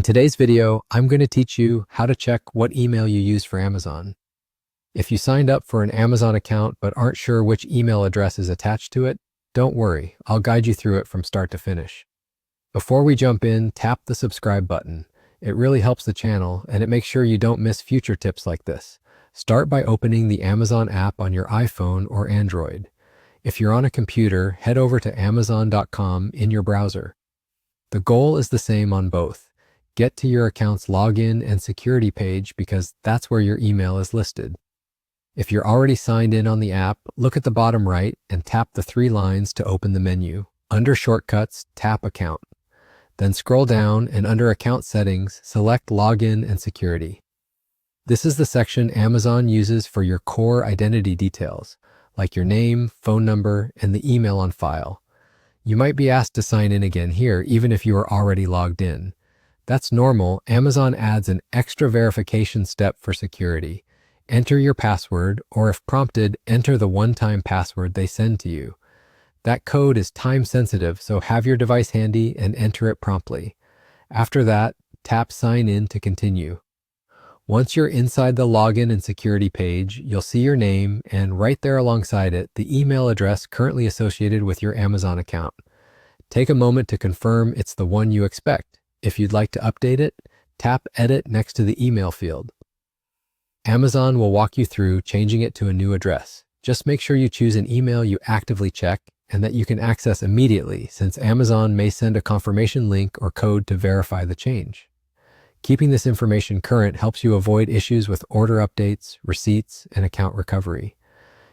In today's video, I'm going to teach you how to check what email you use for Amazon. If you signed up for an Amazon account but aren't sure which email address is attached to it, don't worry, I'll guide you through it from start to finish. Before we jump in, tap the subscribe button. It really helps the channel and it makes sure you don't miss future tips like this. Start by opening the Amazon app on your iPhone or Android. If you're on a computer, head over to Amazon.com in your browser. The goal is the same on both. Get to your account's login and security page because that's where your email is listed. If you're already signed in on the app, look at the bottom right and tap the 3 lines to open the menu. Under Shortcuts, tap Account. Then scroll down and under Account Settings, select Login and Security. This is the section Amazon uses for your core identity details, like your name, phone number, and the email on file. You might be asked to sign in again here, even if you are already logged in. That's normal. Amazon adds an extra verification step for security. Enter your password, or if prompted, enter the one-time password they send to you. That code is time-sensitive, so have your device handy and enter it promptly. After that, tap Sign In to continue. Once you're inside the login and security page, you'll see your name and right there alongside it, the email address currently associated with your Amazon account. Take a moment to confirm it's the one you expect. If you'd like to update it, tap Edit next to the email field. Amazon will walk you through changing it to a new address. Just make sure you choose an email you actively check and that you can access immediately, since Amazon may send a confirmation link or code to verify the change. Keeping this information current helps you avoid issues with order updates, receipts, and account recovery.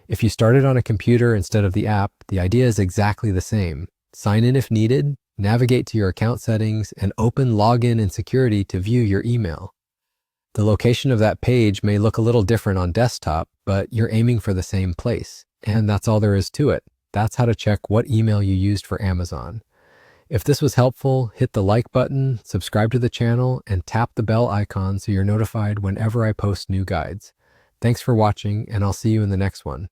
If you started on a computer instead of the app, the idea is exactly the same. Sign in if needed, navigate to your account settings, and open Login and Security to view your email. The location of that page may look a little different on desktop, but you're aiming for the same place. And that's all there is to it. That's how to check what email you used for Amazon. If this was helpful, hit the like button, subscribe to the channel, and tap the bell icon so you're notified whenever I post new guides. Thanks for watching, and I'll see you in the next one.